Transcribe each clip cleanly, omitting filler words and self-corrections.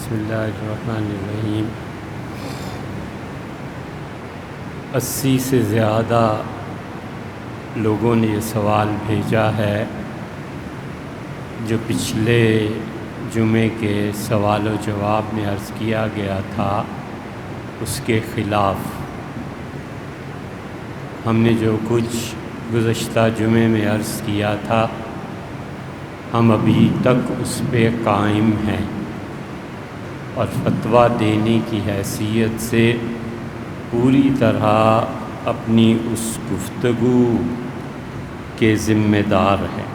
بسم اللہ الرحمن الرحیم۔ 80 سے زیادہ لوگوں نے یہ سوال بھیجا ہے جو پچھلے جمعے کے سوال و جواب میں عرض کیا گیا تھا اس کے خلاف۔ ہم نے جو کچھ گزشتہ جمعے میں عرض کیا تھا ہم ابھی تک اس پہ قائم ہیں اور فتویٰ دینے کی حیثیت سے پوری طرح اپنی اس گفتگو کے ذمہ دار ہیں۔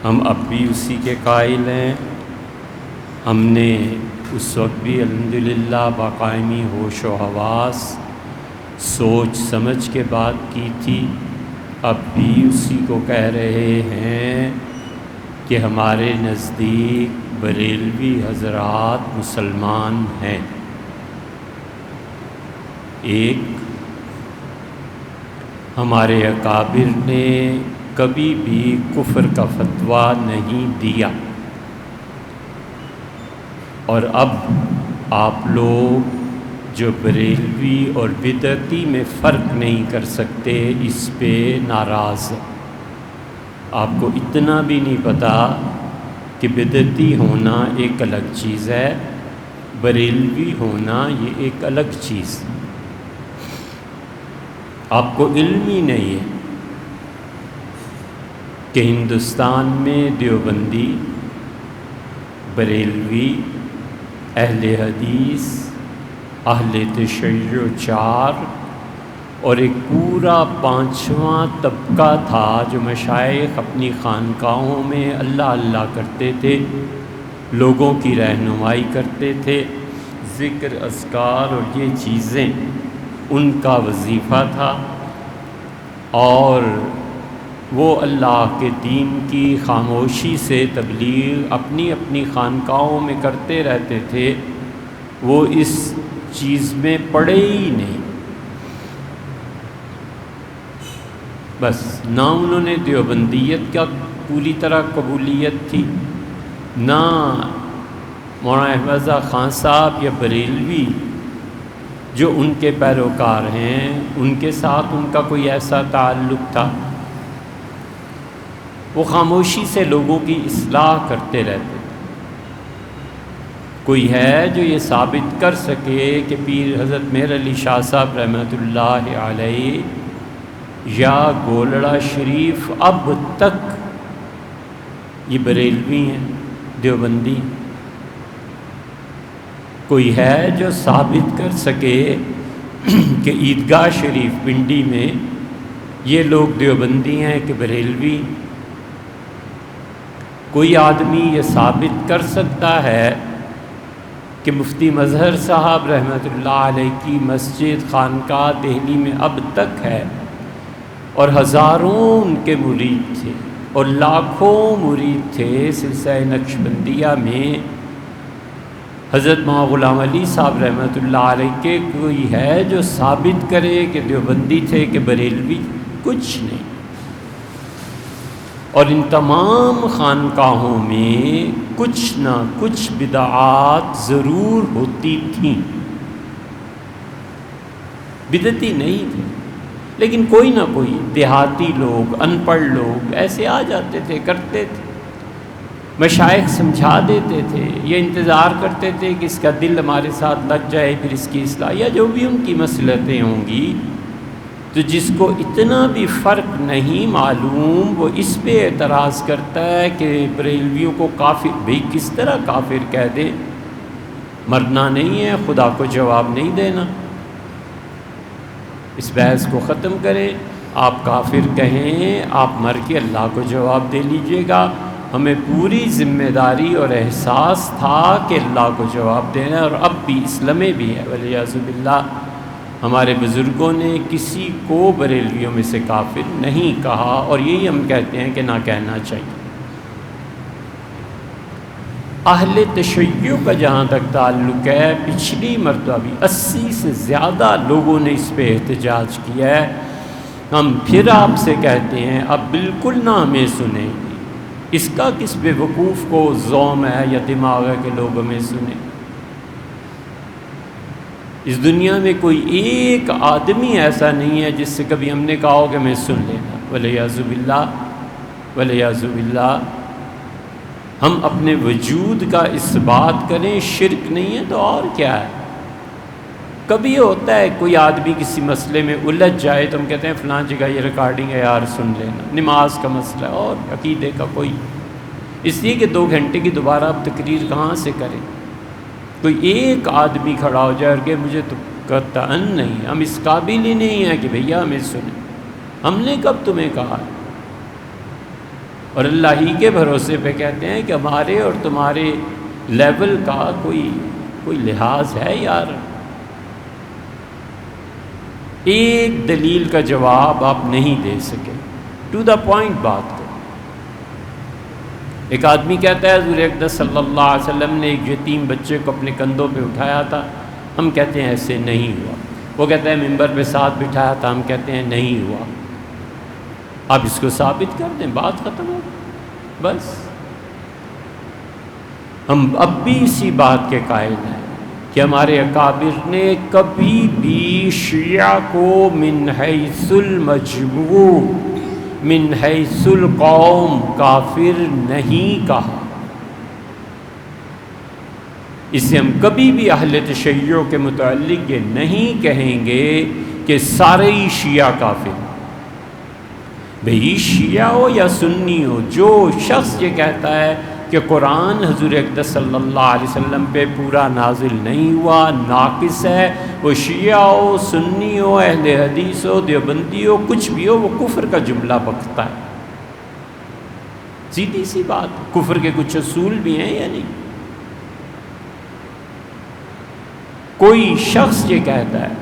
ہم اب بھی اسی کے قائل ہیں۔ ہم نے اس وقت بھی الحمدللہ باقائمی ہوش و حواس سوچ سمجھ کے بات کی تھی، اب بھی اسی کو کہہ رہے ہیں کہ ہمارے نزدیک بریلوی حضرات مسلمان ہیں۔ ایک، ہمارے اکابر نے کبھی بھی کفر کا فتویٰ نہیں دیا، اور اب آپ لوگ جو بریلوی اور بدعتی میں فرق نہیں کر سکتے اس پہ ناراض ہیں۔ آپ کو اتنا بھی نہیں پتہ کہ بدعتی ہونا ایک الگ چیز ہے، بریلوی ہونا یہ ایک الگ چیز۔ آپ کو علم ہی نہیں ہے کہ ہندوستان میں دیوبندی، بریلوی، اہل حدیث، اہل تشیع 4 اور ایک پورا 5واں طبقہ تھا جو مشائخ اپنی خانقاہوں میں اللہ اللہ کرتے تھے، لوگوں کی رہنمائی کرتے تھے، ذکر اذکار اور یہ چیزیں ان کا وظیفہ تھا، اور وہ اللہ کے دین کی خاموشی سے تبلیغ اپنی اپنی خانقاہوں میں کرتے رہتے تھے۔ وہ اس چیز میں پڑے ہی نہیں، بس نہ انہوں نے دیوبندیت کا پوری طرح قبولیت تھی، نہ مولانا احمد رضا خان صاحب یا بریلوی جو ان کے پیروکار ہیں ان کے ساتھ ان کا کوئی ایسا تعلق تھا۔ وہ خاموشی سے لوگوں کی اصلاح کرتے رہتے۔ کوئی ہے جو یہ ثابت کر سکے کہ پیر حضرت مہر علی شاہ صاحب رحمۃ اللہ علیہ یا گولڑا شریف اب تک یہ بریلوی ہیں، دیوبندی؟ کوئی ہے جو ثابت کر سکے کہ عیدگاہ شریف پنڈی میں یہ لوگ دیوبندی ہیں کہ بریلوی؟ کوئی آدمی یہ ثابت کر سکتا ہے کہ مفتی مظہر صاحب رحمۃ اللہ علیہ کی مسجد خانقاہ دہلی میں اب تک ہے اور ہزاروں ان کے مرید تھے اور لاکھوں مرید تھے سلسلہ نقشبندیہ میں، حضرت مولانا غلام علی صاحب رحمۃ اللہ علیہ کے کوئی ہے جو ثابت کرے کہ دیوبندی تھے کہ بریلوی؟ کچھ نہیں۔ اور ان تمام خانقاہوں میں کچھ نہ کچھ بدعات ضرور ہوتی تھیں، بدعتی نہیں تھے، لیکن کوئی نہ کوئی دیہاتی لوگ، ان پڑھ لوگ ایسے آ جاتے تھے، کرتے تھے، مشائخ سمجھا دیتے تھے، یہ انتظار کرتے تھے کہ اس کا دل ہمارے ساتھ لگ جائے پھر اس کی اصلاح، یا جو بھی ان کی مصلحتیں ہوں گی۔ تو جس کو اتنا بھی فرق نہیں معلوم وہ اس پہ اعتراض کرتا ہے کہ بریلویوں کو کافر، بھئی کس طرح کافر کہہ دے؟ مرنا نہیں ہے، خدا کو جواب نہیں دینا۔ اس بحث کو ختم کریں، آپ کافر کہیں، آپ مر کے اللہ کو جواب دے لیجئے گا۔ ہمیں پوری ذمہ داری اور احساس تھا کہ اللہ کو جواب دینا ہے، اور اب بھی اس لمحے بھی ہے۔ والعیاذ باللہ ہمارے بزرگوں نے کسی کو بریلویوں میں سے کافر نہیں کہا، اور یہی ہم کہتے ہیں کہ نہ کہنا چاہیے۔ اہل تشیع کا جہاں تک تعلق ہے، پچھلی مرتبہ بھی 80 سے زیادہ لوگوں نے اس پہ احتجاج کیا ہے۔ ہم پھر آپ سے کہتے ہیں اب بالکل نہ ہمیں سنیں، اس کا کس بے وقوف کو ذوم ہے یا دماغ ہے کہ لوگ ہمیں سنیں؟ اس دنیا میں کوئی ایک آدمی ایسا نہیں ہے جس سے کبھی ہم نے کہا ہو کہ میں سن لینا، ولیعذ باللہ ولیعذ باللہ۔ ہم اپنے وجود کا اس بات کریں شرک نہیں ہے تو اور کیا ہے؟ کبھی ہوتا ہے کوئی آدمی کسی مسئلے میں الجھ جائے تو ہم کہتے ہیں فلاں جگہ یہ ریکارڈنگ ہے یار سن لینا، نماز کا مسئلہ ہے اور عقیدے کا کوئی، اس لیے کہ 2 گھنٹے کی دوبارہ اب تقریر کہاں سے کریں؟ کوئی ایک آدمی کھڑا ہو جائے اور کہ مجھے تو قطعاً نہیں، ہم اس قابل ہی نہیں ہیں کہ بھیا ہمیں سنیں، ہم نے کب تمہیں کہا؟ اور اللہ ہی کے بھروسے پہ کہتے ہیں کہ ہمارے اور تمہارے لیول کا کوئی لحاظ ہے یار؟ ایک دلیل کا جواب آپ نہیں دے سکے، ٹو دا پوائنٹ بات کرو۔ ایک آدمی کہتا ہے حضور اقدس صلی اللہ علیہ وسلم نے ایک یتیم بچے کو اپنے کندھوں پہ اٹھایا تھا، ہم کہتے ہیں ایسے نہیں ہوا۔ وہ کہتا ہے ممبر پہ ساتھ بٹھایا تھا، ہم کہتے ہیں نہیں ہوا۔ آپ اس کو ثابت کر دیں، بات ختم ہو بس۔ ہم اب بھی اسی بات کے قائل ہیں کہ ہمارے اکابر نے کبھی بھی شیعہ کو من حیث المجموع من حیث القوم کافر نہیں کہا۔ اس سے ہم کبھی بھی اہل تشیع کے متعلق یہ نہیں کہیں گے کہ سارے ہی شیعہ کافر، بھئی شیعہ ہو یا سنی ہو، جو شخص یہ کہتا ہے کہ قرآن حضور اقدس صلی اللہ علیہ وسلم پہ پورا نازل نہیں ہوا، ناقص ہے، وہ شیعہ ہو، سنی ہو، اہل حدیث ہو، دیوبندی ہو، کچھ بھی ہو، وہ کفر کا جملہ بکتا ہے۔ سیدھی سی بات، کفر کے کچھ اصول بھی ہیں یا نہیں؟ کوئی شخص یہ کہتا ہے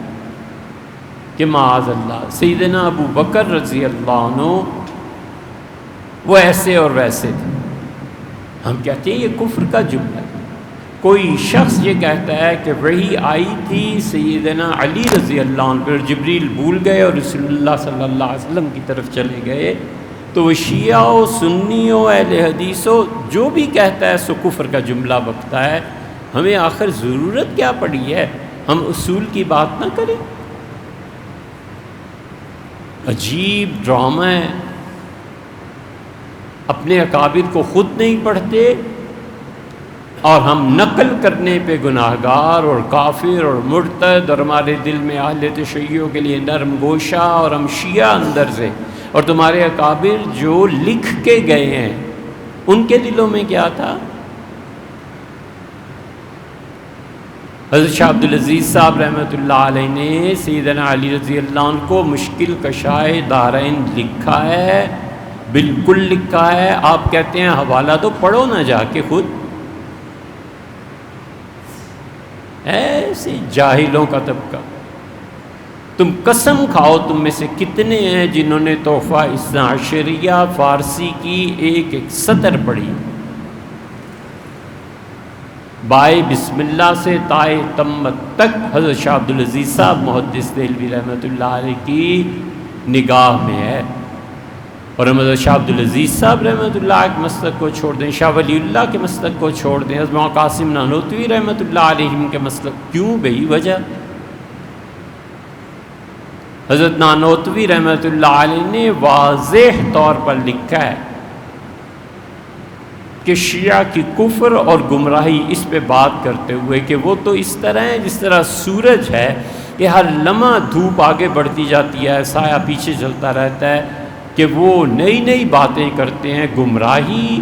کہ معاذ اللہ سیدنا ابو بکر رضی اللہ عنہ وہ ایسے اور ویسے تھے، ہم کہتے ہیں یہ کفر کا جملہ ہے۔ کوئی شخص یہ کہتا ہے کہ وحی آئی تھی سیدنا علی رضی اللہ عنہ پر، جبریل بھول گئے اور رسول اللہ صلی اللہ علیہ وسلم کی طرف چلے گئے، تو وہ شیعہ ہو، سنی ہو، اہل حدیث ہو، جو بھی کہتا ہے سو کفر کا جملہ بکتا ہے۔ ہمیں آخر ضرورت کیا پڑی ہے ہم اصول کی بات نہ کریں؟ عجیب ڈرامہ ہے، اپنے اکابر کو خود نہیں پڑھتے اور ہم نقل کرنے پہ گناہگار اور کافر اور مرتد، اور ہمارے دل میں اہل تشیع کے لیے نرم گوشہ اور ہم شیعہ اندر سے، اور تمہارے اکابر جو لکھ کے گئے ہیں ان کے دلوں میں کیا تھا؟ حضرت شاہ عبدالعزیز صاحب رحمۃ اللہ علیہ نے سیدنا علی رضی اللہ عنہ کو مشکل کشائے دارین لکھا ہے، بالکل لکھا ہے۔ آپ کہتے ہیں حوالہ تو پڑھو نہ جا کے خود، ایسے جاہلوں کا طبقہ۔ تم قسم کھاؤ تم میں سے کتنے ہیں جنہوں نے تحفہ اثنا عشریہ فارسی کی ایک ایک سطر پڑھی؟ بائے بسم اللہ سے تائے تمت تک حضرت شاہ عبدالعزیز صاحب محدث دہلوی رحمۃ اللہ علیہ کی نگاہ میں ہے۔ اور ہم حضرت شاہ عبدالعزیز صاحب رحمۃ اللہ کے مسلک کو چھوڑ دیں، شاہ ولی اللہ کے مسلک کو چھوڑ دیں، حضرت مولانا قاسم نانوتوی رحمۃ اللہ علیہ کے مسلک، کیوں بھئی وجہ؟ حضرت نانوتوی رحمۃ اللہ علیہ نے واضح طور پر لکھا ہے کہ شیعہ کی کفر اور گمراہی اس پہ بات کرتے ہوئے کہ وہ تو اس طرح ہے جس طرح سورج ہے کہ ہر لمحہ دھوپ آگے بڑھتی جاتی ہے، سایہ پیچھے چلتا رہتا ہے، کہ وہ نئی نئی باتیں کرتے ہیں۔ گمراہی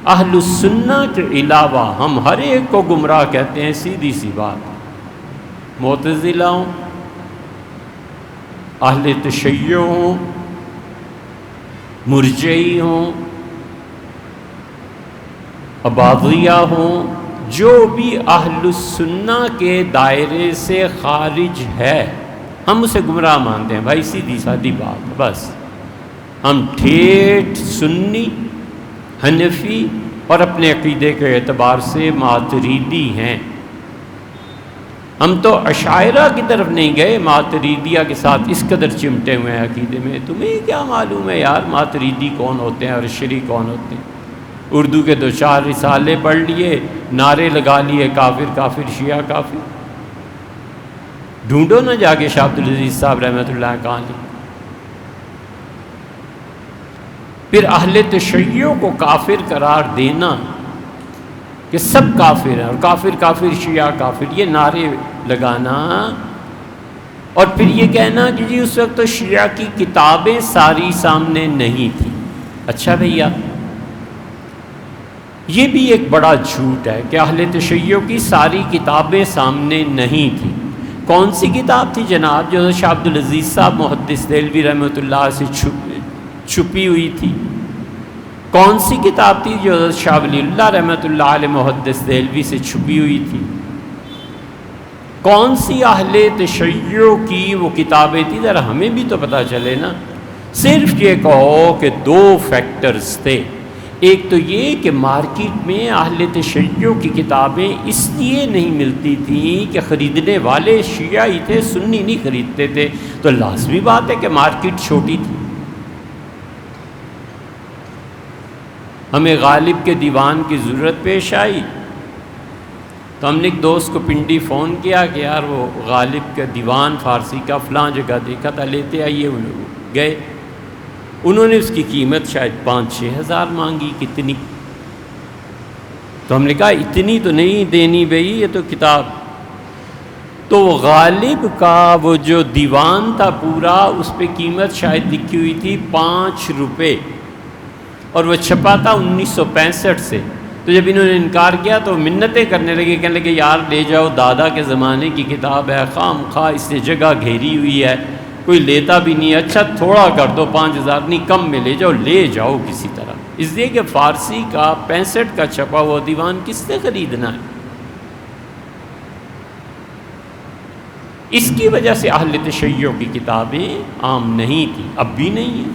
اہل السنہ کے علاوہ ہم ہر ایک کو گمراہ کہتے ہیں، سیدھی سی بات۔ معتزلہ ہوں، اہل تشیع ہوں، مرجعی ہوں، عباضیہ ہوں، جو بھی اہل السنہ کے دائرے سے خارج ہے ہم اسے گمراہ مانتے ہیں۔ بھائی سیدھی سادی بات ہے بس۔ ہم ٹھیٹھ سنی، حنفی اور اپنے عقیدے کے اعتبار سے ماتریدی ہیں۔ ہم تو اشاعرہ کی طرف نہیں گئے، ماتریدیہ کے ساتھ اس قدر چمٹے ہوئے ہیں عقیدے میں۔ تمہیں کیا معلوم ہے یار ماتریدی کون ہوتے ہیں اور اشعری کون ہوتے ہیں؟ اردو کے 2-4 رسالے پڑھ لیے، نعرے لگا لیے کافر کافر شیعہ کافر۔ ڈھونڈو نہ جا کے شاہ عبدالعزیز صاحب رحمۃ اللہ کہاں لکھے۔ پھر اہل تشیع کو کافر قرار دینا کہ سب کافر ہیں، اور کافر کافر شیعہ کافر، یہ نعرے لگانا، اور پھر یہ کہنا کہ جی اس وقت تو شیعہ کی کتابیں ساری سامنے نہیں تھیں۔ اچھا بھیا، یہ بھی ایک بڑا جھوٹ ہے کہ اہل تشیع کی ساری کتابیں سامنے نہیں تھیں۔ کون سی کتاب تھی جناب جو شاہ عبدالعزیز صاحب محدث دہلوی رحمۃ اللہ سے چھپی ہوئی تھی؟ کون سی کتاب تھی جو شاہ ولی اللہ رحمۃ اللہ علیہ محدث دہلوی سے چھپی ہوئی تھی؟ کون سی اہل تشیع کی وہ کتابیں تھیں؟ ذرا ہمیں بھی تو پتہ چلے نا۔ صرف یہ کہو کہ 2 فیکٹرز تھے، ایک تو یہ کہ مارکیٹ میں اہل تشیع کی کتابیں اس لیے نہیں ملتی تھیں کہ خریدنے والے شیعہ ہی تھے، سنی نہیں خریدتے تھے، تو لازمی بات ہے کہ مارکیٹ چھوٹی تھی۔ ہمیں غالب کے دیوان کی ضرورت پیش آئی تو ہم نے ایک دوست کو پنڈی فون کیا کہ یار وہ غالب کا دیوان فارسی کا فلاں جگہ دیکھا تھا، لیتے آئیے۔ گئے، انہوں نے اس کی قیمت شاید 5-6 ہزار مانگی، کتنی؟ تو ہم نے کہا اتنی تو نہیں دینی بھئی، یہ تو کتاب۔ تو غالب کا وہ جو دیوان تھا پورا، اس پہ قیمت شاید لکھی ہوئی تھی 5 روپے، اور وہ چھپا تھا 1965 سے۔ تو جب انہوں نے انکار کیا تو منتیں کرنے لگے، کہنے لگے یار لے جاؤ، دادا کے زمانے کی کتاب ہے، خام خواہ اس نے جگہ گھیری ہوئی ہے، کوئی لیتا بھی نہیں، اچھا تھوڑا کر دو، 5000 نہیں کم میں لے جاؤ کسی طرح۔ اس لیے کہ فارسی کا 65 کا چھپا ہوا دیوان کس نے خریدنا ہے؟ اس کی وجہ سے اہل تشیع کی کتابیں عام نہیں تھیں، اب بھی نہیں ہیں۔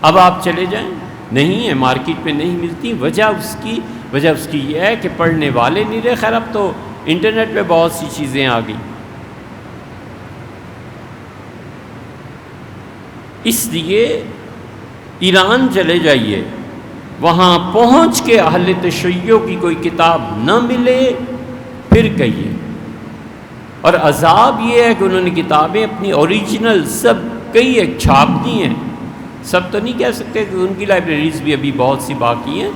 اب آپ چلے جائیں، نہیں ہے، مارکیٹ میں نہیں ملتی۔ وجہ اس کی یہ ہے کہ پڑھنے والے نہیں رہے۔ خیر اب تو انٹرنیٹ پہ بہت سی چیزیں آ گئی، اس لیے ایران چلے جائیے، وہاں پہنچ کے اہل تشیع کی کوئی کتاب نہ ملے پھر کہیے۔ اور عذاب یہ ہے کہ انہوں نے کتابیں اپنی اوریجنل سب کئی ایک چھاپ دی ہیں، سب تو نہیں کہہ سکتے کہ ان کی لائبریریز بھی ابھی بہت سی باقی ہیں۔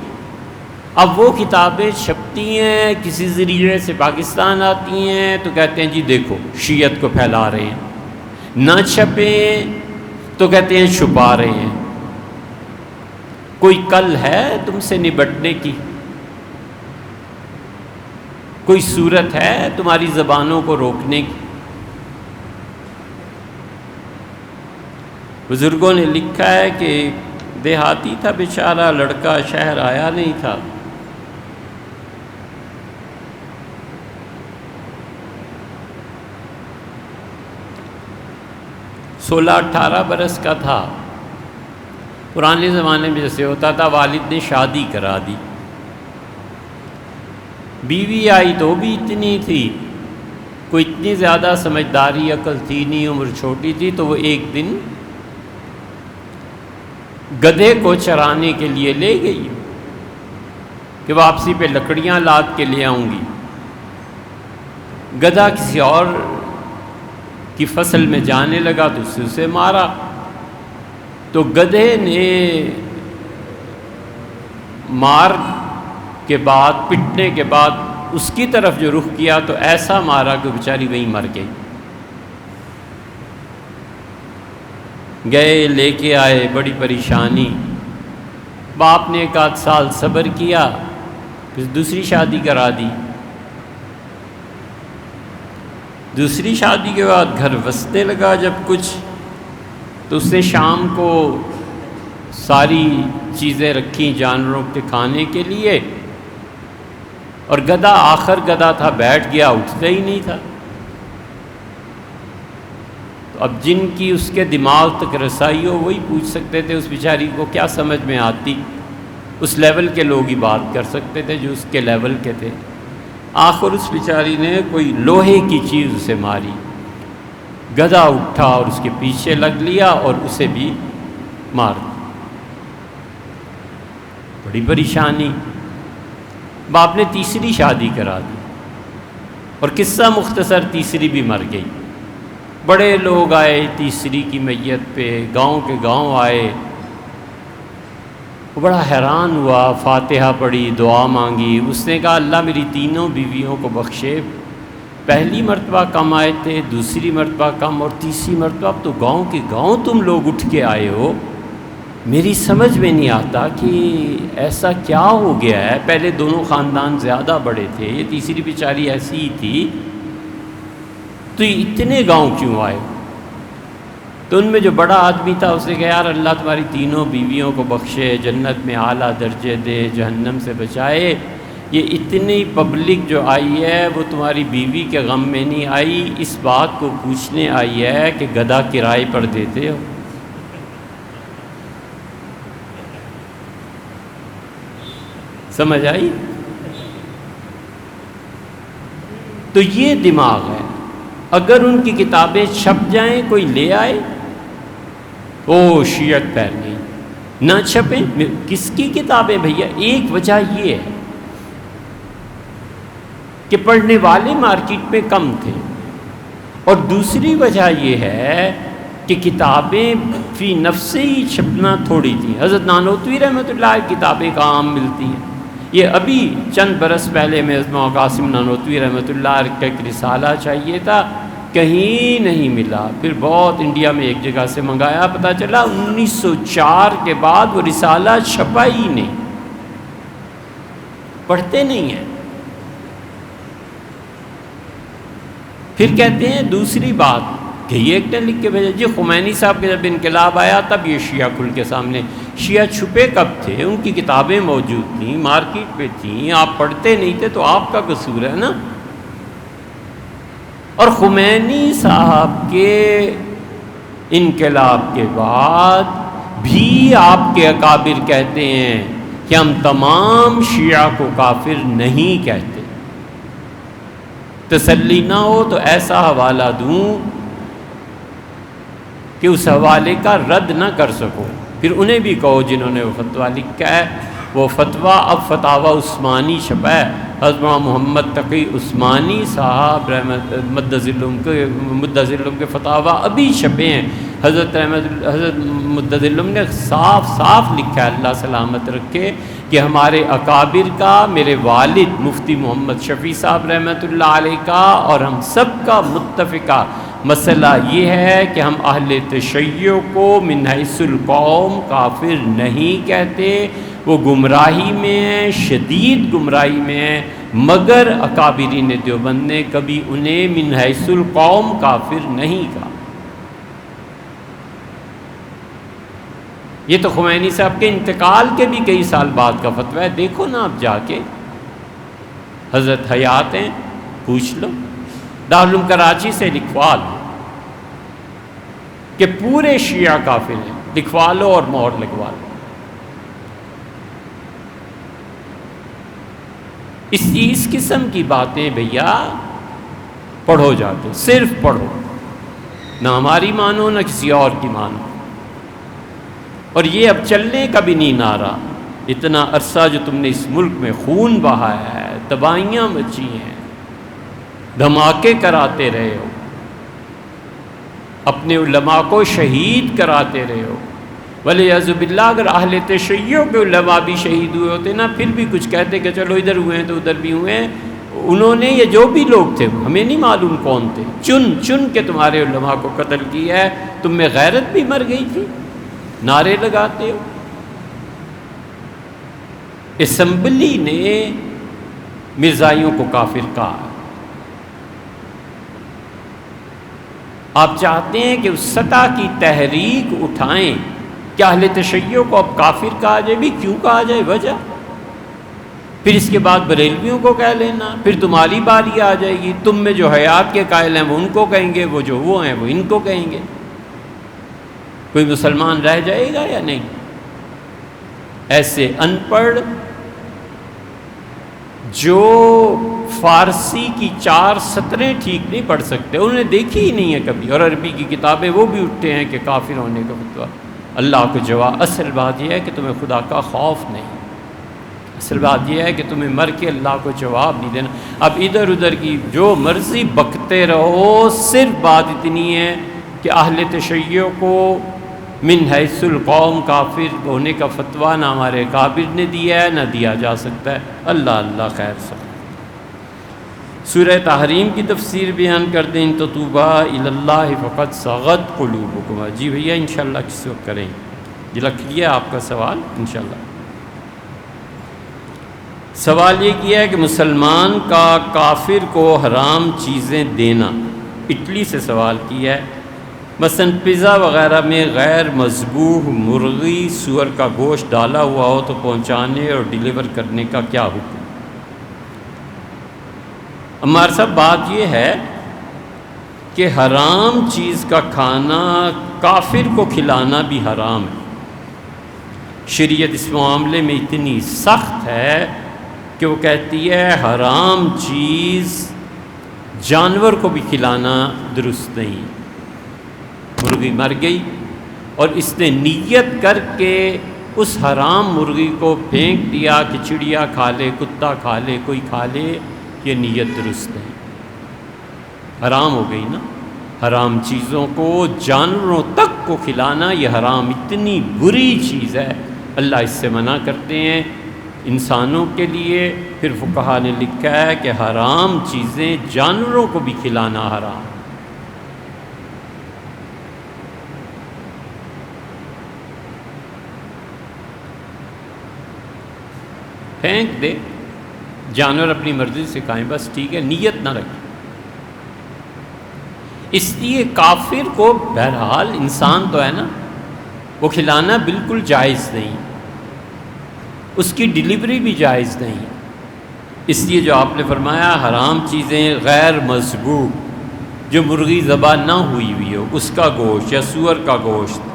اب وہ کتابیں چھپتی ہیں، کسی ذریعے سے پاکستان آتی ہیں تو کہتے ہیں جی دیکھو شیعت کو پھیلا رہے ہیں، نہ چھپیں تو کہتے ہیں چھپا رہے ہیں۔ کوئی کل ہے تم سے نبٹنے کی؟ کوئی صورت ہے تمہاری زبانوں کو روکنے کی؟ بزرگوں نے لکھا ہے کہ دیہاتی تھا بیچارہ لڑکا، شہر آیا نہیں تھا، سولہ 18 برس کا تھا۔ پرانے زمانے میں جیسے ہوتا تھا، والد نے شادی کرا دی، بیوی آئی تو بھی اتنی تھی، کوئی اتنی زیادہ سمجھداری عقل تھی نہیں، عمر چھوٹی تھی، تو وہ ایک دن گدھے کو چرانے کے لیے لے گئی کہ واپسی پہ لکڑیاں لاد کے لے آؤں گی۔ گدھا کسی اور کی فصل میں جانے لگا تو اسے مارا، تو گدھے نے مار کے بعد، پٹنے کے بعد اس کی طرف جو رخ کیا تو ایسا مارا کہ بیچاری وہیں مر گئی۔ گئے لے کے آئے، بڑی پریشانی، باپ نے 1 سال صبر کیا، پھر دوسری شادی کرا دی۔ دوسری شادی کے بعد گھر وستے لگا جب کچھ، تو اس نے شام کو ساری چیزیں رکھیں جانوروں کے کھانے کے لیے، اور گدھا آخر گدھا تھا، بیٹھ گیا، اٹھتا ہی نہیں تھا۔ تو اب جن کی اس کے دماغ تک رسائی ہو وہی پوچھ سکتے تھے، اس بیچاری کو کیا سمجھ میں آتی، اس لیول کے لوگ ہی بات کر سکتے تھے جو اس کے لیول کے تھے۔ آخر اس بیچاری نے کوئی لوہے کی چیز اسے ماری، گدھا اٹھا اور اس کے پیچھے لگ لیا اور اسے بھی مار دیا۔ بڑی پریشانی، باپ نے تیسری شادی کرا دی، اور قصہ مختصر، تیسری بھی مر گئی۔ بڑے لوگ آئے تیسری کی میت پہ، گاؤں کے گاؤں آئے، وہ بڑا حیران ہوا، فاتحہ پڑھی، دعا مانگی۔ اس نے کہا اللہ میری تینوں بیویوں کو بخشے، پہلی مرتبہ کم آئے تھے، دوسری مرتبہ کم، اور تیسری مرتبہ اب تو گاؤں کے گاؤں تم لوگ اٹھ کے آئے ہو، میری سمجھ میں نہیں آتا کہ ایسا کیا ہو گیا ہے، پہلے دونوں خاندان زیادہ بڑے تھے، یہ تیسری بیچاری ایسی ہی تھی، تو یہ اتنے گاؤں کیوں آئے؟ تو ان میں جو بڑا آدمی تھا اس نے کہا یار اللہ تمہاری تینوں بیویوں کو بخشے، جنت میں اعلیٰ درجے دے، جہنم سے بچائے، یہ اتنی پبلک جو آئی ہے وہ تمہاری بیوی کے غم میں نہیں آئی، اس بات کو پوچھنے آئی ہے کہ گدھا کرائے پر دیتے ہو۔ سمجھ آئی؟ تو یہ دماغ ہے۔ اگر ان کی کتابیں چھپ جائیں، کوئی لے آئے، او شیعت پھیل گئی، نہ چھپیں، کس کی کتابیں بھیا؟ ایک وجہ یہ ہے کہ پڑھنے والے مارکیٹ میں کم تھے، اور دوسری وجہ یہ ہے کہ کتابیں فی نفس ہی چھپنا تھوڑی تھیں۔ حضرت نانوتوی رحمۃ اللہ علیہ کتابیں کہاں عام ملتی ہیں؟ یہ ابھی چند برس پہلے میں قاسم نانوتوی رحمۃ اللہ علیہ کا ایک رسالہ چاہیے تھا، کہیں نہیں ملا، پھر بہت انڈیا میں ایک جگہ سے منگایا، پتہ چلا 1904 کے بعد وہ رسالہ چھپا ہی نہیں، پڑھتے نہیں ہیں۔ پھر کہتے ہیں دوسری بات کہ یہ ایک نے لکھ کے بھیجا، جی خمینی صاحب کے جب انقلاب آیا تب یہ شیعہ کھل کے سامنے، شیعہ چھپے کب تھے؟ ان کی کتابیں موجود تھیں، مارکیٹ پہ تھیں، آپ پڑھتے نہیں تھے تو آپ کا قصور ہے نا۔ اور خمینی صاحب کے انقلاب کے بعد بھی آپ کے اکابر کہتے ہیں کہ ہم تمام شیعہ کو کافر نہیں کہتے۔ تسلی نہ ہو تو ایسا حوالہ دوں کہ اس حوالے کا رد نہ کر سکو، پھر انہیں بھی کہو جنہوں نے وہ فتویٰ لکھا ہے، وہ فتویٰ اب فتاوی عثمانی چھپا ہے، حضرت محمد تقی عثمانی صاحب مد ظلم کے فتاویٰ ابھی چھپے ہیں۔ حضرت مد ظلم نے صاف صاف لکھا ہے، اللہ سلامت رکھے، کہ ہمارے اکابر کا، میرے والد مفتی محمد شفیع صاحب رحمۃ اللہ علیہ کا اور ہم سب کا متفقہ مسئلہ یہ ہے کہ ہم اہل تشیع کو من حیث القوم کافر نہیں کہتے، وہ گمراہی میں ہیں، شدید گمراہی میں ہیں، مگر اکابرین دیوبند نے کبھی انہیں من حیث القوم کافر نہیں کہا۔ یہ تو خمینی صاحب کے انتقال کے بھی کئی سال بعد کا فتویٰ ہے، دیکھو نا آپ جا کے، حضرت حیات ہیں، پوچھ لو، دارالعلوم کراچی سے لکھوا لو کہ پورے شیعہ کافر ہیں، لکھوا لو اور مہر لگوا لو۔ اس قسم کی باتیں بھیا پڑھو جا کے، صرف پڑھو، نہ ہماری مانو نہ کسی اور کی مانو۔ اور یہ اب چلنے کا بھی نہیں نعرہ، اتنا عرصہ جو تم نے اس ملک میں خون بہایا ہے، تباہیاں مچی ہیں، دھماکے کراتے رہے ہو، اپنے علماء کو شہید کراتے رہے ہو، ولیعوذ باللہ اگر اہل تشیع کے علماء بھی شہید ہوئے ہوتے نا، پھر بھی کچھ کہتے کہ چلو ادھر ہوئے ہیں تو ادھر بھی ہوئے ہیں، انہوں نے یہ جو بھی لوگ تھے ہمیں نہیں معلوم کون تھے، چن چن کے تمہارے علماء کو قتل کیا ہے، تم میں غیرت بھی مر گئی تھی، نعرے لگاتے ہو۔ اسمبلی نے مرزائیوں کو کافر کہا، آپ چاہتے ہیں کہ اس سطح کی تحریک اٹھائیں کہ اہل تشیع کو اب کافر کہا جائے، بھی کیوں کہا جائے، وجہ، پھر اس کے بعد بریلویوں کو کہہ لینا، پھر تمہاری باری آ جائے گی، تم میں جو حیات کے قائل ہیں وہ ان کو کہیں گے، وہ جو وہ ہیں وہ ان کو کہیں گے، کوئی مسلمان رہ جائے گا یا نہیں؟ ایسے ان پڑھ جو فارسی کی 4 سطریں ٹھیک نہیں پڑھ سکتے، انہوں نے دیکھی ہی نہیں ہے کبھی، اور عربی کی کتابیں وہ بھی اٹھتے ہیں کہ کافر ہونے کا فتویٰ۔ اللہ کو جواب، اصل بات یہ ہے کہ تمہیں خدا کا خوف نہیں، اصل بات یہ ہے کہ تمہیں مر کے اللہ کو جواب نہیں دینا. اب ادھر ادھر کی جو مرضی بکتے رہو، صرف بات اتنی ہے کہ اہل تشیع کو من حیث القوم کافر ہونے کا فتویٰ نہ ہمارے کابر نے دیا ہے نہ دیا جا سکتا ہے. اللہ خیر سب. سورہ تحریم کی تفسیر بیان کر دیں تو توبہ الی اللہ فقط صغت قلوبکم. جی بھیا انشاءاللہ کس وقت کریں. جی لکھ لیا آپ کا سوال انشاءاللہ. سوال یہ کیا ہے کہ مسلمان کا کافر کو حرام چیزیں دینا. اٹلی سے سوال کیا ہے. مثلا پیزا وغیرہ میں غیر مذبوح مرغی سور کا گوشت ڈالا ہوا ہو تو پہنچانے اور ڈیلیور کرنے کا کیا حکم؟ عمار صاحب بات یہ ہے کہ حرام چیز کا کھانا کافر کو کھلانا بھی حرام ہے. شریعت اس معاملے میں اتنی سخت ہے کہ وہ کہتی ہے حرام چیز جانور کو بھی کھلانا درست نہیں. مرغی مر گئی اور اس نے نیت کر کے اس حرام مرغی کو پھینک دیا کہ چڑیا کھا لے، کتا کھا لے، کوئی کھا لے، یہ نیت درست نہیں. حرام ہو گئی نا. حرام چیزوں کو جانوروں تک کو کھلانا یہ حرام اتنی بری چیز ہے. اللہ اس سے منع کرتے ہیں انسانوں کے لیے. پھر فقہا نے لکھا ہے کہ حرام چیزیں جانوروں کو بھی کھلانا حرام. پھینک دے، جانور اپنی مرضی سے کھائیں، بس ٹھیک ہے، نیت نہ رکھیں. اس لیے کافر کو بہرحال انسان تو ہے نا، وہ کھلانا بالکل جائز نہیں، اس کی ڈیلیوری بھی جائز نہیں. اس لیے جو آپ نے فرمایا حرام چیزیں غیر مذبوح، جو مرغی ذبح نہ ہوئی ہوئی ہو اس کا گوشت یا سور کا گوشت،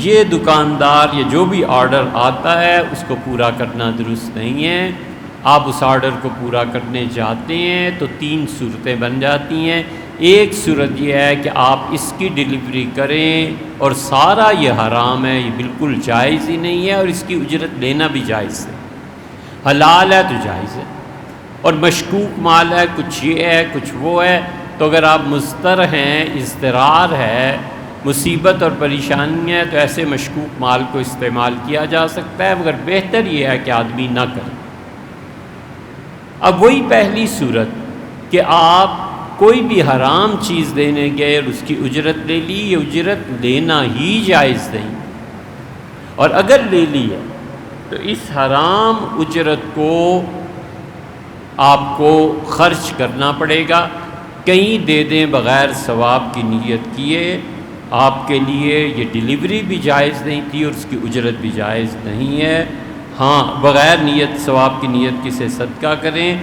یہ دکاندار یا جو بھی آرڈر آتا ہے اس کو پورا کرنا درست نہیں ہے. آپ اس آرڈر کو پورا کرنے جاتے ہیں تو 3 صورتیں بن جاتی ہیں. ایک صورت یہ ہے کہ آپ اس کی ڈیلیوری کریں اور سارا یہ حرام ہے، یہ بالکل جائز ہی نہیں ہے، اور اس کی اجرت لینا بھی جائز ہے. حلال ہے تو جائز ہے. اور مشکوک مال ہے، کچھ یہ ہے کچھ وہ ہے، تو اگر آپ مضطر ہیں، اضطرار ہے، مصیبت اور پریشانی ہے، تو ایسے مشکوک مال کو استعمال کیا جا سکتا ہے، مگر بہتر یہ ہے کہ آدمی نہ کرے. اب وہی پہلی صورت کہ آپ کوئی بھی حرام چیز دینے گئے اور اس کی اجرت لے لی، یہ اجرت لینا ہی جائز نہیں. اور اگر لے لی ہے تو اس حرام اجرت کو آپ کو خرچ کرنا پڑے گا. کہیں دے دیں بغیر ثواب کی نیت کیے، آپ کے لیے یہ ڈیلیوری بھی جائز نہیں تھی اور اس کی اجرت بھی جائز نہیں ہے. ہاں بغیر نیت ثواب کی نیت کسے صدقہ کریں.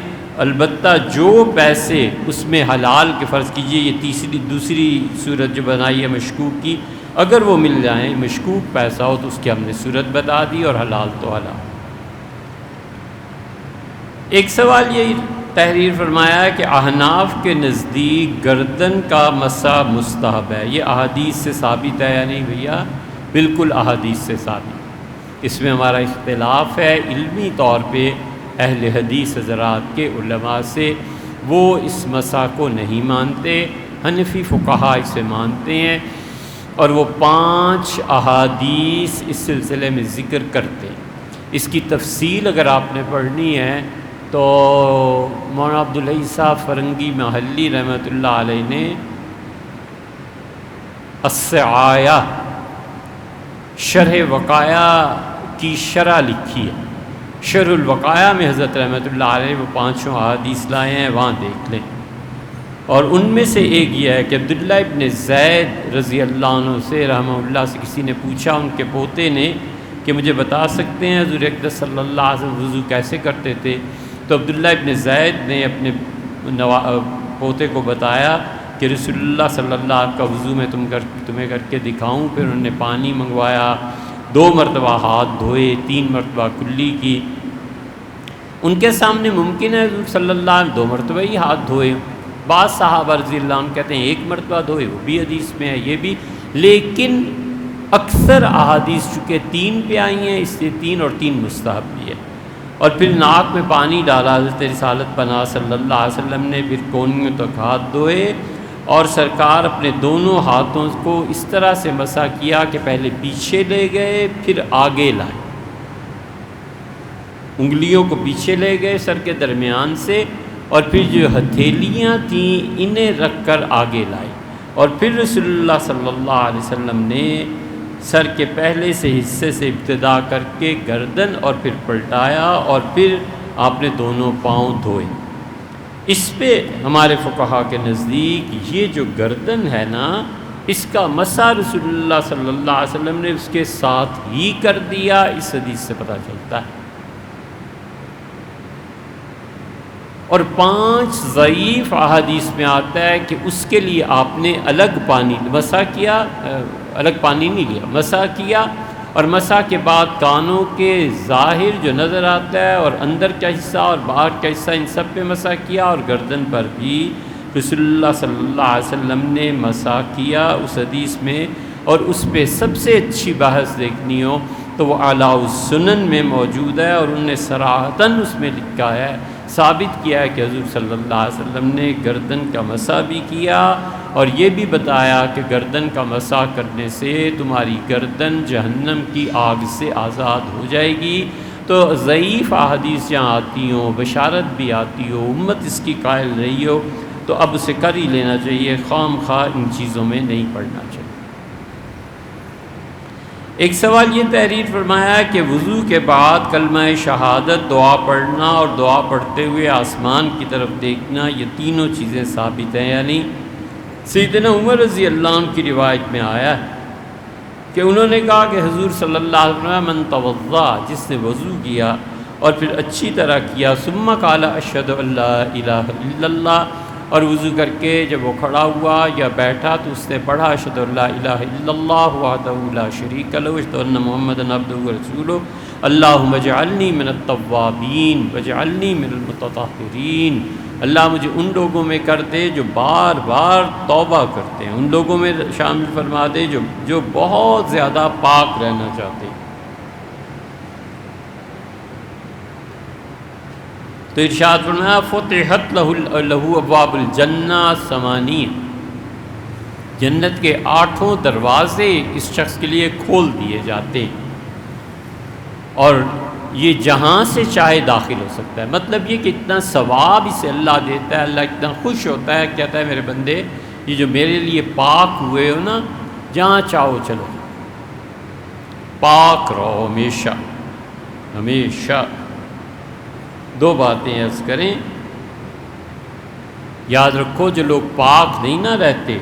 البتہ جو پیسے اس میں حلال کے، فرض کیجئے یہ دوسری صورت جو بنائی ہے مشکوک کی، اگر وہ مل جائیں مشکوک پیسہ ہو تو اس کی ہم نے صورت بتا دی، اور حلال تو حلال. ایک سوال یہ تحریر فرمایا ہے کہ احناف کے نزدیک گردن کا مسح مستحب ہے. یہ احادیث سے ثابت ہے یا نہیں بھیا؟ بالکل احادیث سے ثابت. اس میں ہمارا اختلاف ہے علمی طور پہ اہل حدیث حضرات کے علماء سے. وہ اس مسح کو نہیں مانتے، حنفی فقہا اسے مانتے ہیں، اور وہ 5 احادیث اس سلسلے میں ذکر کرتے ہیں. اس کی تفصیل اگر آپ نے پڑھنی ہے تو مولانا عبدالحی صاحب فرنگی محلی رحمۃ اللہ علیہ نے السعایہ شرح وقایہ کی شرح لکھی ہے. شرح الوقایہ میں حضرت رحمۃ اللہ علیہ وہ 5 احادیث لائے ہیں، وہاں دیکھ لیں. اور ان میں سے ایک یہ ہے کہ عبداللہ ابن زید رضی اللہ عنہ سے رحمہ اللہ سے کسی نے پوچھا، ان کے پوتے نے، کہ مجھے بتا سکتے ہیں حضور اقدس صلی اللہ علیہ وسلم وضو کیسے کرتے تھے؟ تو عبداللہ ابن زید نے اپنے پوتے کو بتایا کہ رسول اللہ صلی اللہ علیہ وسلم کا وضو میں تمہیں کر کے دکھاؤں. پھر انہوں نے پانی منگوایا، 2 مرتبہ ہاتھ دھوئے، 3 مرتبہ کلی کی. ان کے سامنے ممکن ہے حضور صلی اللہ علیہ وسلم 2 مرتبہ ہی ہاتھ دھوئے. بعض صحابہ رضی اللہ عنہ کہتے ہیں 1 مرتبہ دھوئے، وہ بھی حدیث میں ہے یہ بھی. لیکن اکثر احادیث چونکہ 3 پہ آئی ہیں اس لیے 3 اور 3 مستحب بھی ہے. اور پھر ناک میں پانی ڈالا حضرت رسالت پناہ صلی اللہ علیہ وسلم نے، پھر کونیوں تک ہاتھ دھوئے اور سرکار اپنے دونوں ہاتھوں کو اس طرح سے مسح کیا کہ پہلے پیچھے لے گئے پھر آگے لائے، انگلیوں کو پیچھے لے گئے سر کے درمیان سے، اور پھر جو ہتھیلیاں تھیں انہیں رکھ کر آگے لائے، اور پھر رسول اللہ صلی اللہ علیہ وسلم نے سر کے پہلے سے حصے سے ابتدا کر کے گردن اور پھر پلٹایا، اور پھر آپ نے دونوں پاؤں دھوئے۔ اس پہ ہمارے فقہا کے نزدیک یہ جو گردن ہے نا، اس کا مسح رسول اللہ صلی اللہ علیہ وسلم نے اس کے ساتھ ہی کر دیا، اس حدیث سے پتہ چلتا ہے۔ اور 5 ضعیف احادیث میں آتا ہے کہ اس کے لیے آپ نے الگ پانی مسح کیا، الگ پانی نہیں لیا، مسح کیا، اور مسح کے بعد کانوں کے ظاہر جو نظر آتا ہے اور اندر کا حصہ اور باہر کا حصہ ان سب پہ مسح کیا، اور گردن پر بھی رسول اللہ صلی اللہ علیہ وسلم نے مسح کیا اس حدیث میں۔ اور اس پہ سب سے اچھی بحث دیکھنی ہو تو وہ اعلیٰ السنن میں موجود ہے، اور انہوں نے صراحتاً اس میں لکھا ہے، ثابت کیا ہے کہ حضور صلی اللہ علیہ وسلم نے گردن کا مسح بھی کیا، اور یہ بھی بتایا کہ گردن کا مسح کرنے سے تمہاری گردن جہنم کی آگ سے آزاد ہو جائے گی۔ تو ضعیف احادیث جہاں آتی ہوں، بشارت بھی آتی ہو، امت اس کی قائل رہی ہو، تو اب اسے کر ہی لینا چاہیے، خام خواہ ان چیزوں میں نہیں پڑنا چاہیے۔ ایک سوال یہ تحریر فرمایا ہے کہ وضو کے بعد کلمہ شہادت، دعا پڑھنا اور دعا پڑھتے ہوئے آسمان کی طرف دیکھنا، یہ تینوں چیزیں ثابت ہیں، یعنی سیدنا عمر رضی اللہ عنہ کی روایت میں آیا ہے کہ انہوں نے کہا کہ حضور صلی اللہ علیہ وسلم من توضا، جس نے وضو کیا اور پھر اچھی طرح کیا، ثم قال اشہد ان لا الہ الا اللہ، اور وضو کر کے جب وہ کھڑا ہوا یا بیٹھا تو اس نے پڑھا اشہد ان لا الہ الا اللہ وحدہ لا شریک لہ اشہد ان محمدا عبدہ ورسولہ اللہم اجعلنی من التوابین واجعلنی من المتطہرین، اللہ مجھے ان لوگوں میں کر دے جو بار بار توبہ کرتے ہیں، ان لوگوں میں شامل فرما دے جو بہت زیادہ پاک رہنا چاہتے ہیں۔ تو ارشاد فرمایا فتحت لہ ابواب الجنہ ثمانیہ، جنت کے 8 دروازے اس شخص کے لیے کھول دیے جاتے، اور یہ جہاں سے چاہے داخل ہو سکتا ہے۔ مطلب یہ کہ اتنا ثواب اسے اللہ دیتا ہے، اللہ اتنا خوش ہوتا ہے، کہتا ہے میرے بندے یہ جو میرے لیے پاک ہوئے ہو نا، جہاں چاہو چلو، پاک رہو ہمیشہ ہمیشہ۔ 2 باتیں عرض کریں، یاد رکھو جو لوگ پاک نہیں نہ رہتے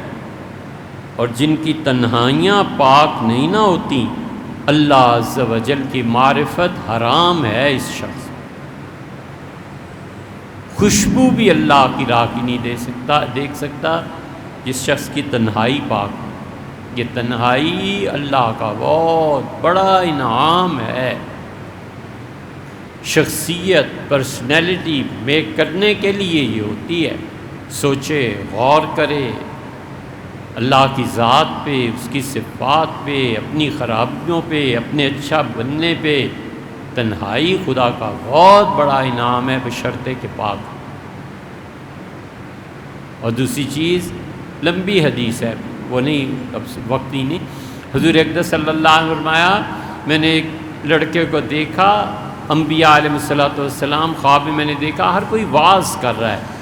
اور جن کی تنہائیاں پاک نہیں نہ ہوتی، اللہ عز و جل کی معرفت حرام ہے اس شخص، خوشبو بھی اللہ کی راہ کی نہیں دیکھ سکتا جس شخص کی تنہائی پاک۔ یہ تنہائی اللہ کا بہت بڑا انعام ہے، شخصیت پرسنالٹی میک کرنے کے لیے یہ ہوتی ہے۔ سوچے، غور کرے اللہ کی ذات پہ، اس کی صفات پہ، اپنی خرابیوں پہ، اپنے اچھا بننے پہ۔ تنہائی خدا کا بہت بڑا انعام ہے بشرطے کہ پاک۔ اور دوسری چیز لمبی حدیث ہے، وہ نہیں، اب وقت ہی نہیں۔ حضور اقدس صلی اللہ علیہ وسلم نے فرمایا میں نے ایک لڑکے کو دیکھا، انبیاء علیہ الصلوۃ والسلام خواب میں نے دیکھا، ہر کوئی واعظ کر رہا ہے،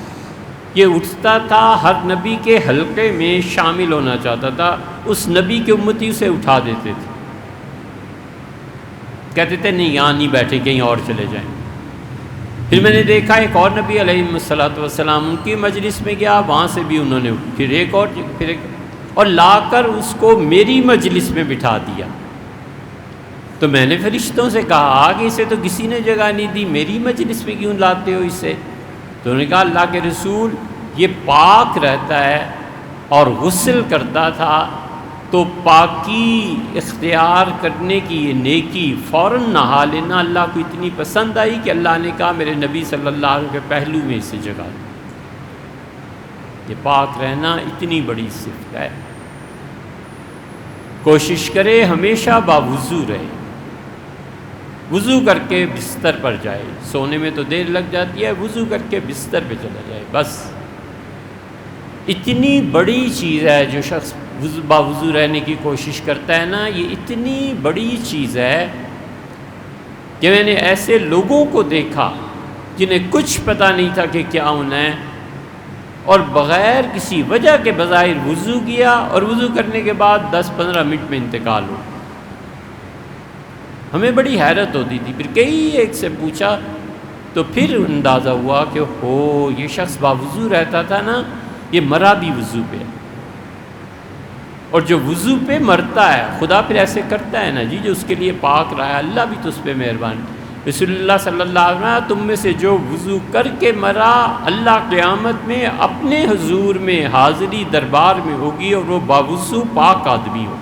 یہ اٹھتا تھا ہر نبی کے حلقے میں شامل ہونا چاہتا تھا، اس نبی کے امتی اسے اٹھا دیتے تھے، کہتے تھے نہیں یہاں نہیں بیٹھے، کہیں اور چلے جائیں۔ پھر میں نے دیکھا ایک اور نبی علیہ الصلوۃ والسلام ان کی مجلس میں گیا، وہاں سے بھی انہوں نے پھر ایک اور لا کر اس کو میری مجلس میں بٹھا دیا۔ تو میں نے فرشتوں سے کہا کہ اسے تو کسی نے جگہ نہیں دی، میری مجلس میں کیوں لاتے ہو اسے؟ تو انہوں نے کہا اللہ کے رسول یہ پاک رہتا ہے اور غسل کرتا تھا، تو پاکی اختیار کرنے کی یہ نیکی فوراً نہا لینا اللہ کو اتنی پسند آئی کہ اللہ نے کہا میرے نبی صلی اللہ علیہ وسلم کے پہلو میں اسے جگہ دی۔ یہ پاک رہنا اتنی بڑی صفت ہے، کوشش کرے ہمیشہ باوضو رہے، وضو کر کے بستر پر جائے، سونے میں تو دیر لگ جاتی ہے، وضو کر کے بستر پہ چلا جائے بس۔ اتنی بڑی چیز ہے جو شخص باوضو رہنے کی کوشش کرتا ہے نا، یہ اتنی بڑی چیز ہے کہ میں نے ایسے لوگوں کو دیکھا جنہیں کچھ پتہ نہیں تھا کہ کیا ہونا ہے، اور بغیر کسی وجہ کے بظاہر وضو کیا، اور وضو کرنے کے بعد 10-15 منٹ میں انتقال ہو۔ ہمیں بڑی حیرت ہوتی تھی، پھر کئی ایک سے پوچھا تو پھر اندازہ ہوا کہ ہو یہ شخص باوضو رہتا تھا نا، یہ مرا بھی وضو پہ، اور جو وضو پہ مرتا ہے خدا پھر ایسے کرتا ہے نا جی، جو اس کے لیے پاک رہا ہے اللہ بھی تو اس پہ مہربان۔ رسول اللہ صلی اللہ علیہ وسلم، تم میں سے جو وضو کر کے مرا اللہ قیامت میں اپنے حضور میں حاضری دربار میں ہوگی، اور وہ باوضو پاک آدمی ہو۔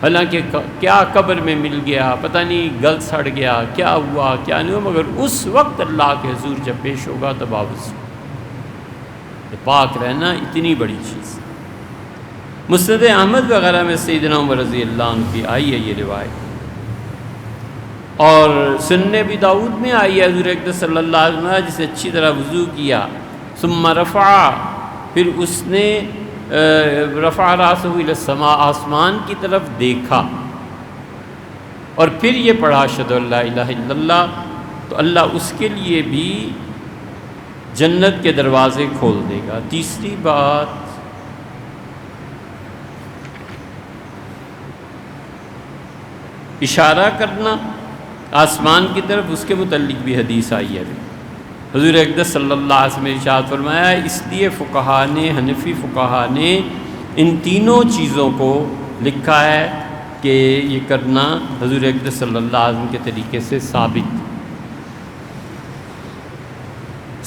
حالانکہ کیا قبر میں مل گیا، پتہ نہیں گل سڑ گیا، کیا ہوا کیا نہیں ہوا، مگر اس وقت اللہ کے حضور جب پیش ہوگا تو باوضو۔ پاک رہنا اتنی بڑی چیز۔ مسند احمد وغیرہ میں سیدنا عمر رضی اللہ عنہ کی آئی ہے یہ روایت، اور سنن ابی داؤد میں آئی ہے حضور اقدس صلی اللہ علیہ وسلم جسے اچھی طرح وضو کیا، ثم رفع، پھر اس نے رفع راسہ الی السماء، آسمان کی طرف دیکھا، اور پھر یہ پڑھا اشہد ان لا الہ الا اللہ، تو اللہ اس کے لیے بھی جنت کے دروازے کھول دے گا۔ تیسری بات، اشارہ کرنا آسمان کی طرف، اس کے متعلق بھی حدیث آئی ہے۔ حضور اقدس صلی اللہ علیہ وسلم نے ارشاد فرمایا، اس لیے فقہا نے، حنفی فقہا نے ان تینوں چیزوں کو لکھا ہے کہ یہ کرنا حضور اقدس صلی اللہ علیہ وسلم کے طریقے سے ثابت۔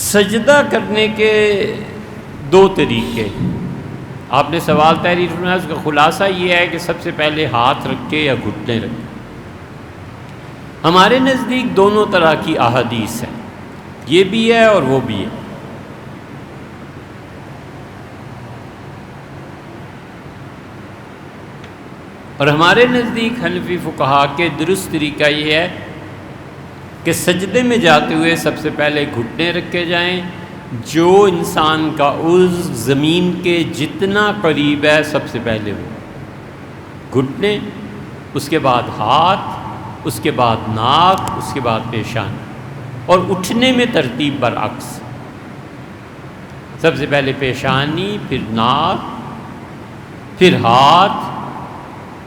سجدہ کرنے کے دو طریقے، آپ نے سوال تحریر فرمایا، اس کا خلاصہ یہ ہے کہ سب سے پہلے ہاتھ رکھے یا گھٹنے رکھے۔ ہمارے نزدیک دونوں طرح کی احادیث ہیں، یہ بھی ہے اور وہ بھی ہے۔ اور ہمارے نزدیک حنفی فقہا کے درست طریقہ یہ ہے کہ سجدے میں جاتے ہوئے سب سے پہلے گھٹنے رکھے جائیں، جو انسان کا عضو زمین کے جتنا قریب ہے سب سے پہلے وہ گھٹنے، اس کے بعد ہاتھ، اس کے بعد ناک، اس کے بعد پیشانی، اور اٹھنے میں ترتیب برعکس، سب سے پہلے پیشانی، پھر ناک، پھر ہاتھ،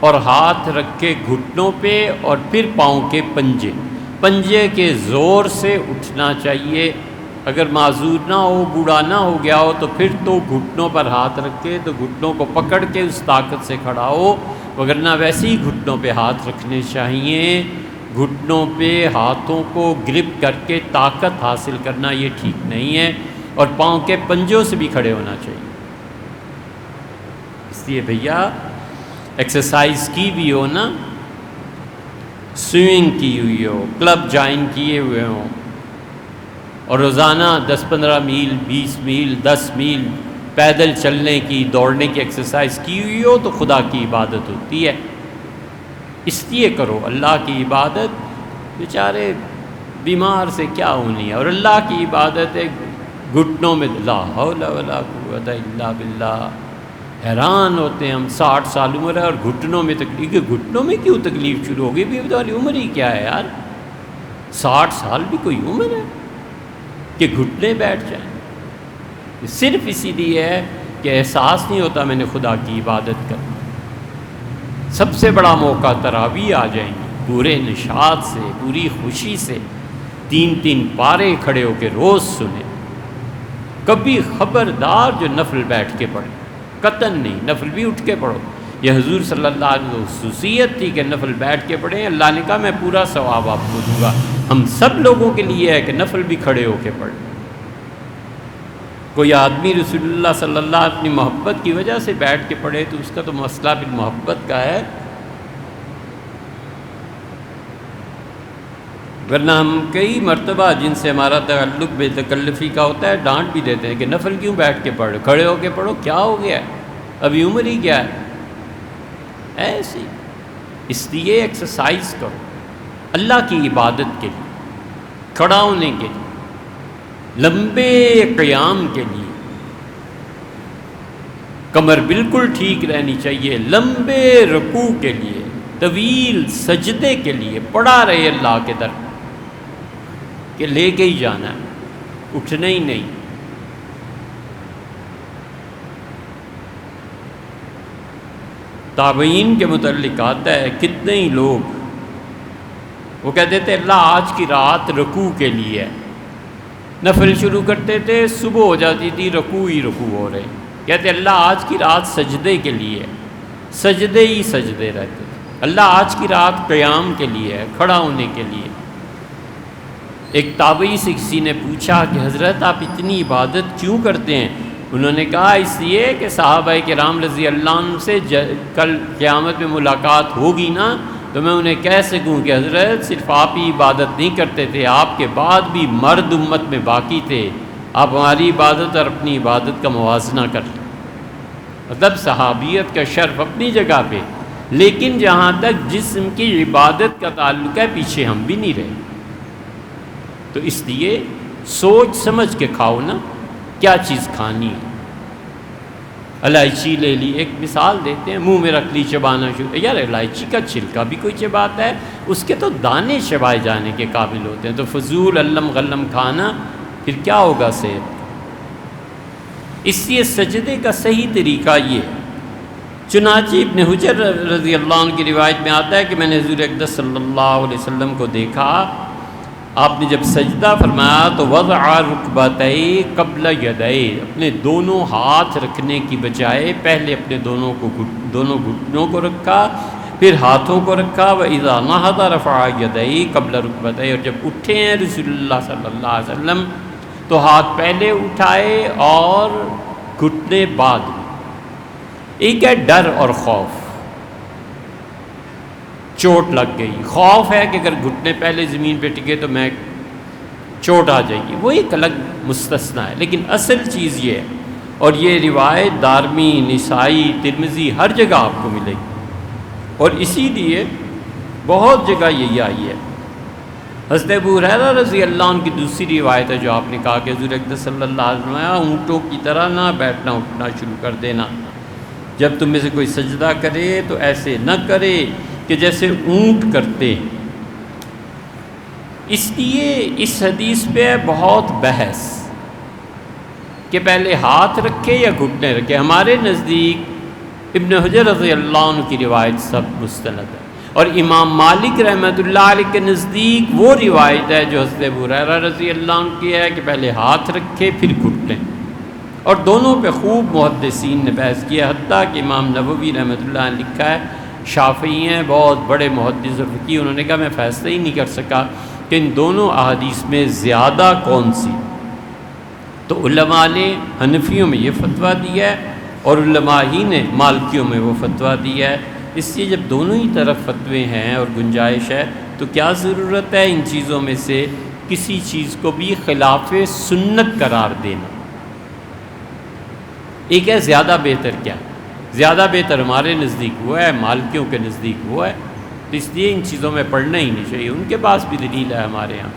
اور ہاتھ رکھ کے گھٹنوں پہ، اور پھر پاؤں کے پنجے کے زور سے اٹھنا چاہیے۔ اگر معذور نہ ہو، بوڑھا نہ ہو گیا ہو، تو پھر تو گھٹنوں پر ہاتھ رکھ کے تو گھٹنوں کو پکڑ کے اس طاقت سے کھڑا ہو، وگرنہ ویسے ہی گھٹنوں پہ ہاتھ رکھنے چاہیے۔ گھٹنوں پہ ہاتھوں کو گرپ کر کے طاقت حاصل کرنا یہ ٹھیک نہیں ہے، اور پاؤں کے پنجوں سے بھی کھڑے ہونا چاہیے۔ اس لیے بھیا ایکسرسائز کی بھی ہو نا، سوئمنگ کی ہوئی ہو، کلب جوائن کیے ہوئے ہوں، اور روزانہ 10-15 میل، 20 میل، 10 میل پیدل چلنے کی، دوڑنے کی ایکسرسائز کی ہوئی ہو، تو خدا کی عبادت ہوتی ہے۔ اس لیے کرو، اللہ کی عبادت بیچارے بیمار سے کیا ہونی ہے، اور اللہ کی عبادت ہے گھٹنوں میں، لا حول ولا قوت الا باللہ۔ حیران ہوتے ہیں ہم، 60 سال عمر ہے اور گھٹنوں میں تکلیف، کہ گھٹنوں میں کیوں تکلیف شروع ہوگی؟ بھی تمہاری عمر ہی کیا ہے یار، 60 سال بھی کوئی عمر ہے کہ گھٹنے بیٹھ جائیں؟ صرف اسی لیے ہے کہ احساس نہیں ہوتا میں نے خدا کی عبادت کرنا۔ سب سے بڑا موقع تراویح آ جائیں گی، پورے نشاط سے، پوری خوشی سے 3 پارے کھڑے ہو کے روز سنیں۔ کبھی خبردار جو نفل بیٹھ کے پڑھیں، قطعاً نہیں، نفل بھی اٹھ کے پڑھو۔ یہ حضور صلی اللہ علیہ وسلم کی خصوصیت تھی کہ نفل بیٹھ کے پڑھیں، اللہ نے کہا میں پورا ثواب آپ کو دوں گا۔ ہم سب لوگوں کے لیے ہے کہ نفل بھی کھڑے ہو کے پڑھیں۔ کوئی آدمی رسول اللہ صلی اللہ علیہ وسلم اپنی محبت کی وجہ سے بیٹھ کے پڑھے تو اس کا تو مسئلہ بھی محبت کا ہے، ورنہ ہم کئی مرتبہ جن سے ہمارا تعلق بے تکلفی کا ہوتا ہے ڈانٹ بھی دیتے ہیں کہ نفل کیوں بیٹھ کے پڑھ، کھڑے ہو کے پڑھو، کیا ہو گیا ہے، ابھی عمر ہی کیا ہے، ایسی اس لیے ایکسرسائز کرو اللہ کی عبادت کے لیے، کھڑا ہونے کے لیے، لمبے قیام کے لیے، کمر بالکل ٹھیک رہنی چاہیے، لمبے رکوع کے لیے، طویل سجدے کے لیے، پڑا رہے اللہ کے در کہ لے کے ہی جانا ہے، اٹھنا ہی نہیں۔ تابعین کے متعلق آتا ہے کتنے ہی لوگ وہ کہتے تھے اللہ آج کی رات رکوع کے لیے ہے، نفل شروع کرتے تھے، صبح ہو جاتی تھی رکوع ہی رکوع ہو رہے، کہتے اللہ آج کی رات سجدے کے لیے ہے، سجدے ہی سجدے رہتے تھے، اللہ آج کی رات قیام کے لیے ہے، کھڑا ہونے کے لیے۔ ایک تابعی سے کسی نے پوچھا کہ حضرت آپ اتنی عبادت کیوں کرتے ہیں؟ انہوں نے کہا اس لیے کہ صحابہ کرام رضی اللہ عنہ سے کل قیامت میں ملاقات ہوگی نا، تو میں انہیں کہہ سکوں کہ حضرت صرف آپ ہی عبادت نہیں کرتے تھے، آپ کے بعد بھی مرد امت میں باقی تھے، آپ ہماری عبادت اور اپنی عبادت کا موازنہ کر لیں۔ مطلب صحابیت کا شرف اپنی جگہ پہ، لیکن جہاں تک جسم کی عبادت کا تعلق ہے پیچھے ہم بھی نہیں رہے۔ تو اس لیے سوچ سمجھ کے کھاؤ نا کیا چیز کھانی ہے۔ الائچی لے لی، ایک مثال دیتے ہیں، منہ میں رکھ لی، چبانا شروع، یار الائچی کا چھلکا بھی کوئی چباتا ہے، اس کے تو دانے چبائے جانے کے قابل ہوتے ہیں، تو فضول علم غلم کھانا پھر کیا ہوگا صحت۔ اس لیے سجدے کا صحیح طریقہ یہ ہے۔ چنانچہ ابن حجر رضی اللہ عنہ کی روایت میں آتا ہے کہ میں نے حضور اقدس صلی اللہ علیہ وسلم کو دیکھا، آپ نے جب سجدہ فرمایا تو وضع رکبتئی قبل یدئی، اپنے دونوں ہاتھ رکھنے کی بجائے پہلے اپنے دونوں گھٹنوں کو رکھا، پھر ہاتھوں کو رکھا، وَإِذَا نَهَضَ رَفَعَ يَدَيْهِ قَبْلَ رُكْبَتَيْهِ، اور جب اٹھے ہیں رسول اللہ صلی اللہ علیہ وسلم تو ہاتھ پہلے اٹھائے اور گھٹنے بعد میں۔ ایک ہے ڈر اور خوف، چوٹ لگ گئی، خوف ہے کہ اگر گھٹنے پہلے زمین پہ ٹکے تو میں چوٹ آ جائے گی، وہ ایک الگ مستثنیٰ ہے، لیکن اصل چیز یہ ہے، اور یہ روایت دارمی، نسائی، ترمذی ہر جگہ آپ کو ملے گی، اور اسی لیے بہت جگہ یہی آئی ہے۔ حضرت ابو ہریرہ رضی اللہ عنہ کی دوسری روایت ہے جو آپ نے کہا کہ حضور اقدس صلی اللہ علیہ وسلم اونٹوں کی طرح نہ بیٹھنا اٹھنا شروع کر دینا، جب تم میں سے کوئی سجدہ کرے تو ایسے نہ کرے کہ جیسے اونٹ کرتے۔ اس لیے اس حدیث پہ بہت بحث کہ پہلے ہاتھ رکھے یا گھٹنے رکھے۔ ہمارے نزدیک ابن حجر رضی اللہ عنہ کی روایت سب مستند ہے، اور امام مالک رحمۃ اللہ علیہ کے نزدیک وہ روایت ہے جو حضرت ابو ہریرہ رضی اللہ عنہ کی ہے کہ پہلے ہاتھ رکھے پھر گھٹنے، اور دونوں پہ خوب محدثین نے بحث کیا، حتیٰ کہ امام نووی رحمۃ اللہ نے لکھا ہے، شافعی ہیں بہت بڑے محدث اور فقیہ، انہوں نے کہا میں فیصلہ ہی نہیں کر سکا کہ ان دونوں احادیث میں زیادہ کون سی۔ تو علماء نے حنفیوں میں یہ فتویٰ دیا ہے اور علماء ہی نے مالکیوں میں وہ فتویٰ دیا ہے۔ اس لیے جب دونوں ہی طرف فتوے ہیں اور گنجائش ہے تو کیا ضرورت ہے ان چیزوں میں سے کسی چیز کو بھی خلاف سنت قرار دینا۔ ایک ہے زیادہ بہتر کیا، زیادہ بہتر ہمارے نزدیک وہ ہے، مالکیوں کے نزدیک وہ ہے، تو اس لیے ان چیزوں میں پڑھنا ہی نہیں چاہیے، ان کے پاس بھی دلیل ہے ہمارے ہاں۔